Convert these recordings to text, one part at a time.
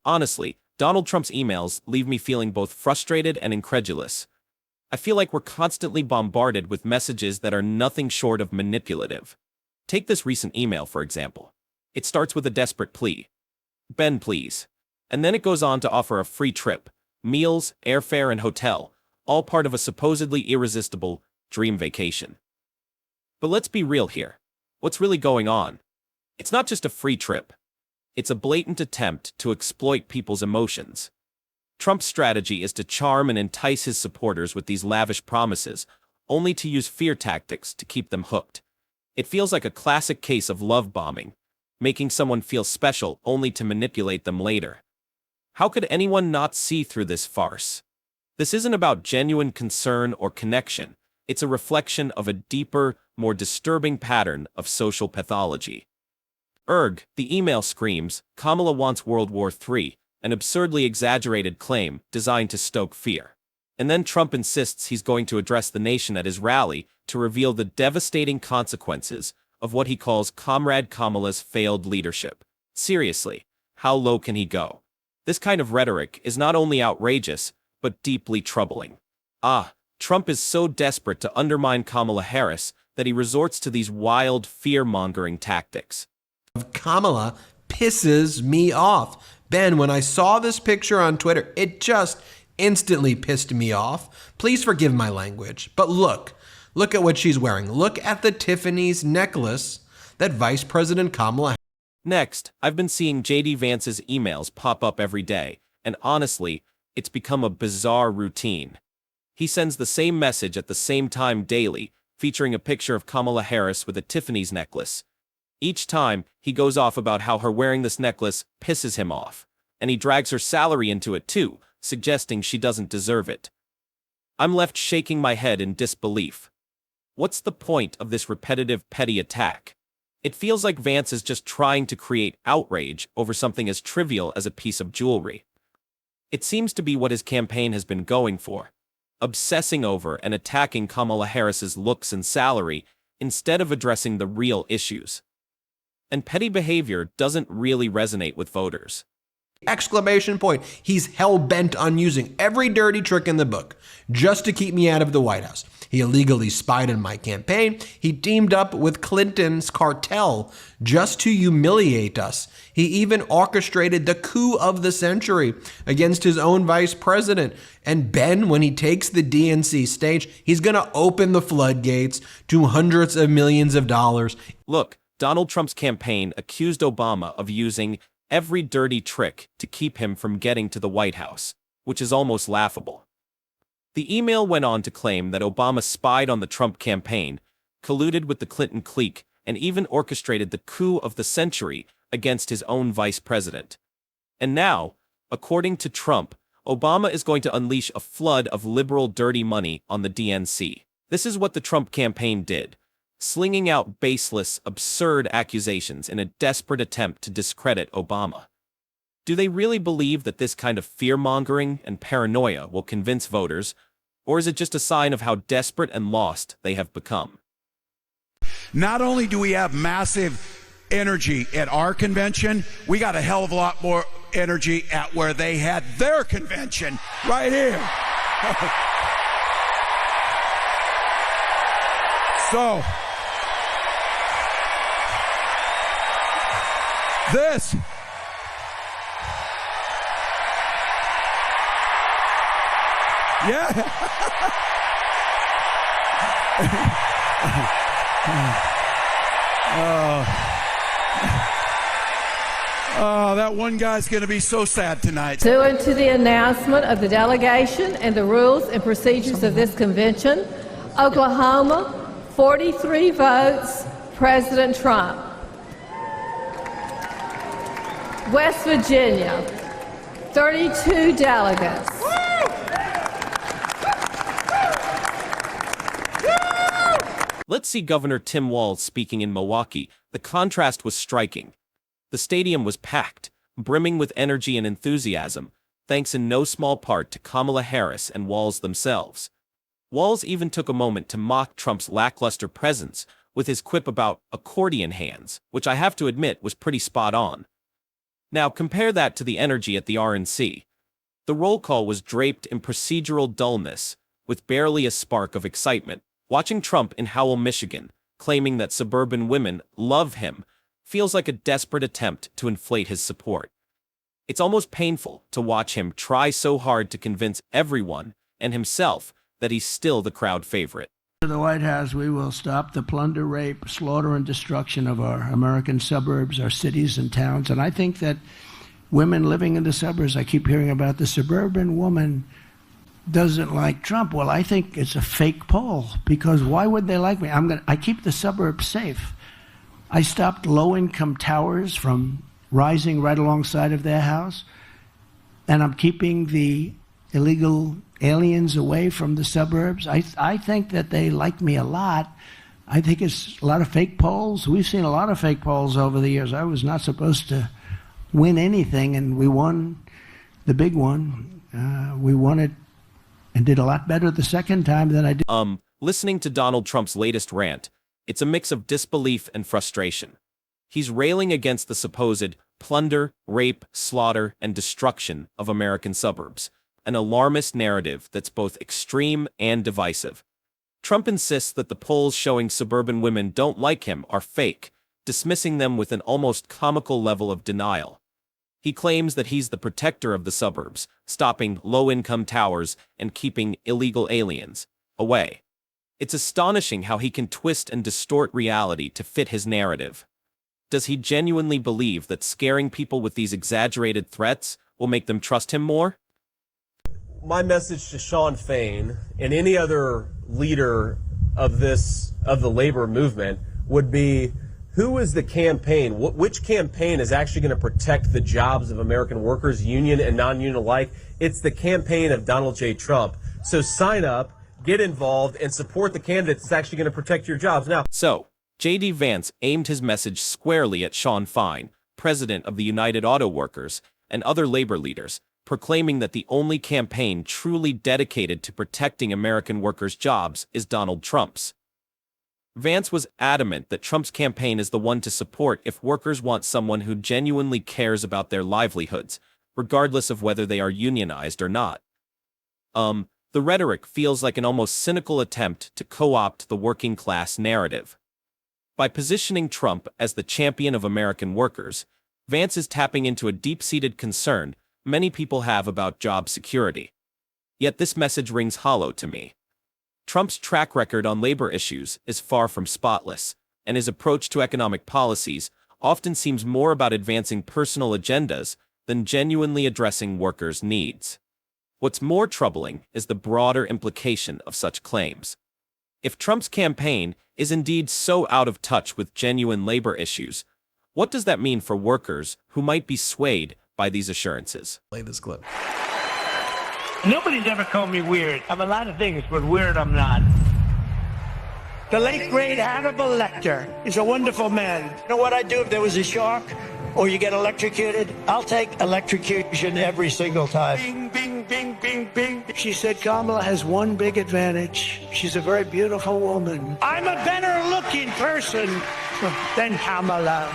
Honestly, Donald Trump's emails leave me feeling both frustrated and incredulous. I feel like we're constantly bombarded with messages that are nothing short of manipulative. Take this recent email, for example. It starts with a desperate plea. Ben, please. And then it goes on to offer a free trip, meals, airfare, and hotel, all part of a supposedly irresistible dream vacation. But let's be real here. What's really going on? It's not just a free trip. It's a blatant attempt to exploit people's emotions. Trump's strategy is to charm and entice his supporters with these lavish promises, only to use fear tactics to keep them hooked. It feels like a classic case of love bombing, making someone feel special only to manipulate them later. How could anyone not see through this farce? This isn't about genuine concern or connection. It's a reflection of a deeper, more disturbing pattern of social pathology. The email screams, Kamala wants World War III, an absurdly exaggerated claim designed to stoke fear. And then Trump insists he's going to address the nation at his rally to reveal the devastating consequences of what he calls Comrade Kamala's failed leadership. Seriously, how low can he go? This kind of rhetoric is not only outrageous, but deeply troubling. Trump is so desperate to undermine Kamala Harris that he resorts to these wild, fear-mongering tactics. Kamala pisses me off. Ben, when I saw this picture on Twitter, it just instantly pissed me off. Please forgive my language, but look at what she's wearing. Look at the Tiffany's necklace that Vice President Kamala. Next, I've been seeing J.D. Vance's emails pop up every day, and honestly, it's become a bizarre routine. He sends the same message at the same time daily, featuring a picture of Kamala Harris with a Tiffany's necklace. Each time, he goes off about how her wearing this necklace pisses him off, and he drags her salary into it too, suggesting she doesn't deserve it. I'm left shaking my head in disbelief. What's the point of this repetitive, petty attack? It feels like Vance is just trying to create outrage over something as trivial as a piece of jewelry. It seems to be what his campaign has been going for, obsessing over and attacking Kamala Harris's looks and salary instead of addressing the real issues. And petty behavior doesn't really resonate with voters. Exclamation point. He's hell-bent on using every dirty trick in the book just to keep me out of the White House. He illegally spied on my campaign. He teamed up with Clinton's cartel just to humiliate us. He even orchestrated the coup of the century against his own vice president. And Ben, when he takes the DNC stage, he's going to open the floodgates to hundreds of millions of dollars. Look, Donald Trump's campaign accused Obama of using every dirty trick to keep him from getting to the White House, which is almost laughable. The email went on to claim that Obama spied on the Trump campaign, colluded with the Clinton clique, and even orchestrated the coup of the century against his own vice president. And now, according to Trump, Obama is going to unleash a flood of liberal dirty money on the DNC. This is what the Trump campaign did, slinging out baseless, absurd accusations in a desperate attempt to discredit Obama. Do they really believe that this kind of fear-mongering and paranoia will convince voters, or is it just a sign of how desperate and lost they have become? Not only do we have massive energy at our convention, we got a hell of a lot more energy at where they had their convention, right here. So, this yeah. Oh, that one guy's going to be so sad tonight. Pursuant to the announcement of the delegation and the rules and procedures of this convention, Oklahoma, 43 votes, President Trump. West Virginia, 32 delegates. Let's see Governor Tim Walz speaking in Milwaukee. The contrast was striking. The stadium was packed, brimming with energy and enthusiasm, thanks in no small part to Kamala Harris and Walz themselves. Walz even took a moment to mock Trump's lackluster presence with his quip about accordion hands, which I have to admit was pretty spot on. Now compare that to the energy at the RNC. The roll call was draped in procedural dullness, with barely a spark of excitement. Watching Trump in Howell, Michigan, claiming that suburban women love him, feels like a desperate attempt to inflate his support. It's almost painful to watch him try so hard to convince everyone, and himself, that he's still the crowd favorite. To the White House, we will stop the plunder, rape, slaughter, and destruction of our American suburbs, our cities and towns. And I think that women living in the suburbs, I keep hearing about the suburban woman doesn't like Trump. Well, I think it's a fake poll, because why would they like me? I keep the suburbs safe. I stopped low-income towers from rising right alongside of their house, and I'm keeping the illegal aliens away from the suburbs. I think that they like me a lot. I think it's a lot of fake polls. We've seen a lot of fake polls over the years. I was not supposed to win anything, and we won the big one. We won it and did a lot better the second time than I did. Listening to Donald Trump's latest rant, it's a mix of disbelief and frustration. He's railing against the supposed plunder, rape, slaughter, and destruction of American suburbs, an alarmist narrative that's both extreme and divisive. Trump insists that the polls showing suburban women don't like him are fake, dismissing them with an almost comical level of denial. He claims that he's the protector of the suburbs, stopping low-income towers and keeping illegal aliens away. It's astonishing how he can twist and distort reality to fit his narrative. Does he genuinely believe that scaring people with these exaggerated threats will make them trust him more? My message to Sean Fain and any other leader of the labor movement would be, who is the campaign? Which campaign is actually going to protect the jobs of American workers, union and non-union alike? It's the campaign of Donald J. Trump. So sign up, get involved, and support the candidate that's actually going to protect your jobs. Now, So, J.D. Vance aimed his message squarely at Sean Fain, president of the United Auto Workers, and other labor leaders, proclaiming that the only campaign truly dedicated to protecting American workers' jobs is Donald Trump's. Vance was adamant that Trump's campaign is the one to support if workers want someone who genuinely cares about their livelihoods, regardless of whether they are unionized or not. The rhetoric feels like an almost cynical attempt to co-opt the working class narrative. By positioning Trump as the champion of American workers, Vance is tapping into a deep-seated concern many people have about job security. Yet this message rings hollow to me. Trump's track record on labor issues is far from spotless, and his approach to economic policies often seems more about advancing personal agendas than genuinely addressing workers' needs. What's more troubling is the broader implication of such claims. If Trump's campaign is indeed so out of touch with genuine labor issues, what does that mean for workers who might be swayed by these assurances? Play this clip. Nobody's ever called me weird. I'm a lot of things, but weird I'm not. The late, great Hannibal Lecter is a wonderful man. You know what I'd do if there was a shark or you get electrocuted? I'll take electrocution every single time. Bing, bing, bing, bing, bing. She said Kamala has one big advantage. She's a very beautiful woman. I'm a better looking person than Kamala.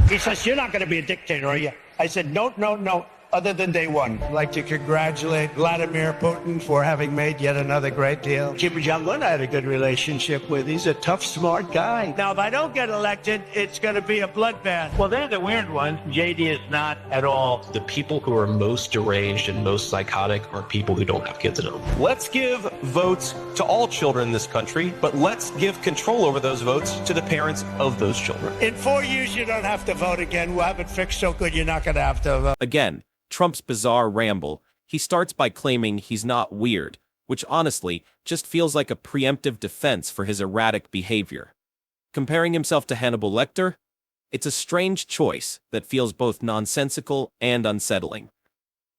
He says, you're not going to be a dictator, are you? I said, no, no, no. Other than day one. I'd like to congratulate Vladimir Putin for having made yet another great deal. Kim Jong-un I had a good relationship with. He's a tough, smart guy. Now, if I don't get elected, it's going to be a bloodbath. Well, they're the weird ones. JD is not at all. The people who are most deranged and most psychotic are people who don't have kids at home. Let's give votes to all children in this country, but let's give control over those votes to the parents of those children. In 4 years, you don't have to vote again. We'll have it fixed so good you're not going to have to vote. Again, Trump's bizarre ramble, he starts by claiming he's not weird, which honestly just feels like a preemptive defense for his erratic behavior. Comparing himself to Hannibal Lecter? It's a strange choice that feels both nonsensical and unsettling.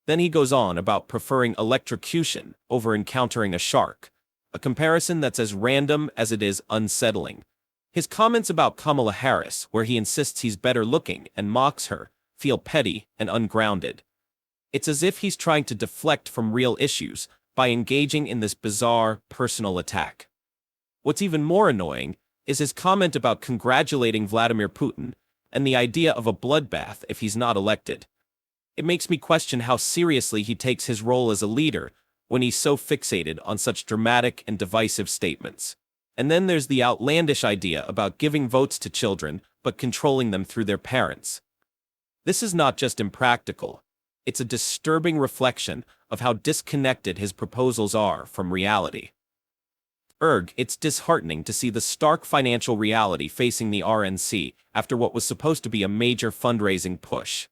Then he goes on about preferring electrocution over encountering a shark, a comparison that's as random as it is unsettling. His comments about Kamala Harris, where he insists he's better looking and mocks her, feel petty and ungrounded. It's as if he's trying to deflect from real issues by engaging in this bizarre, personal attack. What's even more annoying is his comment about congratulating Vladimir Putin, and the idea of a bloodbath if he's not elected. It makes me question how seriously he takes his role as a leader when he's so fixated on such dramatic and divisive statements. And then there's the outlandish idea about giving votes to children but controlling them through their parents. This is not just impractical, it's a disturbing reflection of how disconnected his proposals are from reality. It's disheartening to see the stark financial reality facing the RNC after what was supposed to be a major fundraising push.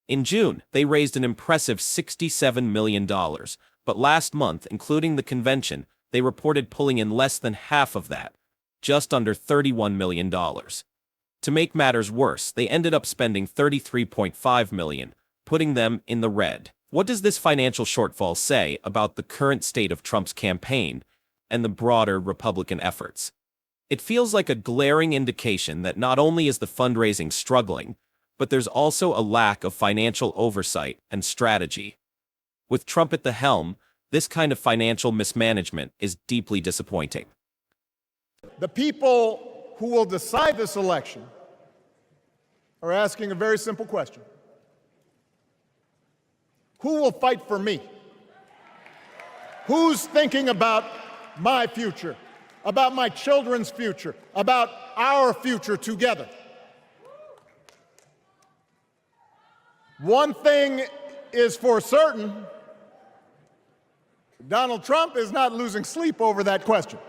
In June, they raised an impressive $67 million, but last month, including the convention, they reported pulling in less than half of that, just under $31 million. To make matters worse, they ended up spending $33.5 million, putting them in the red. What does this financial shortfall say about the current state of Trump's campaign and the broader Republican efforts? It feels like a glaring indication that not only is the fundraising struggling, but there's also a lack of financial oversight and strategy. With Trump at the helm, this kind of financial mismanagement is deeply disappointing. The people who will decide this election are asking a very simple question. Who will fight for me? Who's thinking about my future, about my children's future, about our future together? One thing is for certain, Donald Trump is not losing sleep over that question.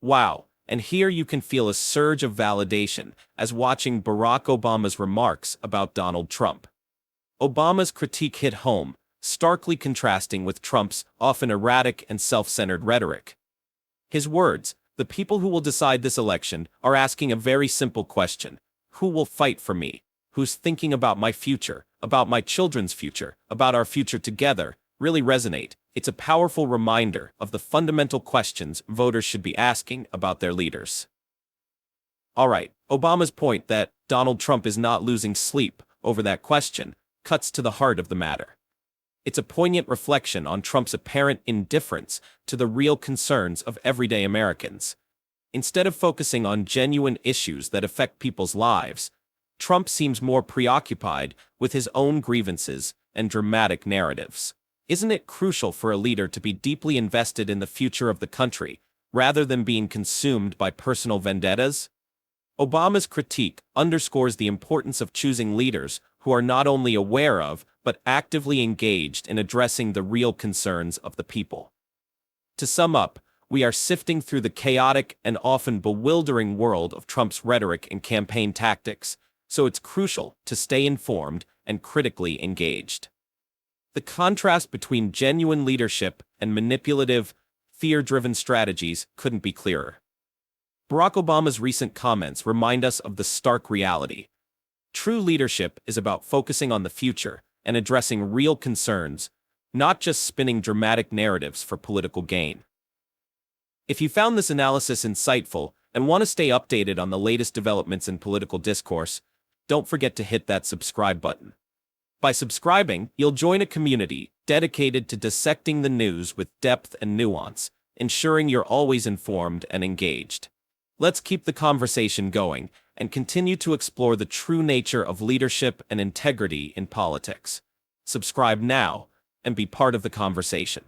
Wow, and here you can feel a surge of validation as watching Barack Obama's remarks about Donald Trump. Obama's critique hit home, starkly contrasting with Trump's often erratic and self-centered rhetoric. His words, "The people who will decide this election are asking a very simple question. Who will fight for me? Who's thinking about my future, about my children's future, about our future together," really resonate. It's a powerful reminder of the fundamental questions voters should be asking about their leaders. Alright, Obama's point that Donald Trump is not losing sleep over that question cuts to the heart of the matter. It's a poignant reflection on Trump's apparent indifference to the real concerns of everyday Americans. Instead of focusing on genuine issues that affect people's lives, Trump seems more preoccupied with his own grievances and dramatic narratives. Isn't it crucial for a leader to be deeply invested in the future of the country, rather than being consumed by personal vendettas? Obama's critique underscores the importance of choosing leaders who are not only aware of, but actively engaged in addressing the real concerns of the people. To sum up, we are sifting through the chaotic and often bewildering world of Trump's rhetoric and campaign tactics, so it's crucial to stay informed and critically engaged. The contrast between genuine leadership and manipulative, fear-driven strategies couldn't be clearer. Barack Obama's recent comments remind us of the stark reality. True leadership is about focusing on the future and addressing real concerns, not just spinning dramatic narratives for political gain. If you found this analysis insightful and want to stay updated on the latest developments in political discourse, don't forget to hit that subscribe button. By subscribing, you'll join a community dedicated to dissecting the news with depth and nuance, ensuring you're always informed and engaged. Let's keep the conversation going and continue to explore the true nature of leadership and integrity in politics. Subscribe now and be part of the conversation.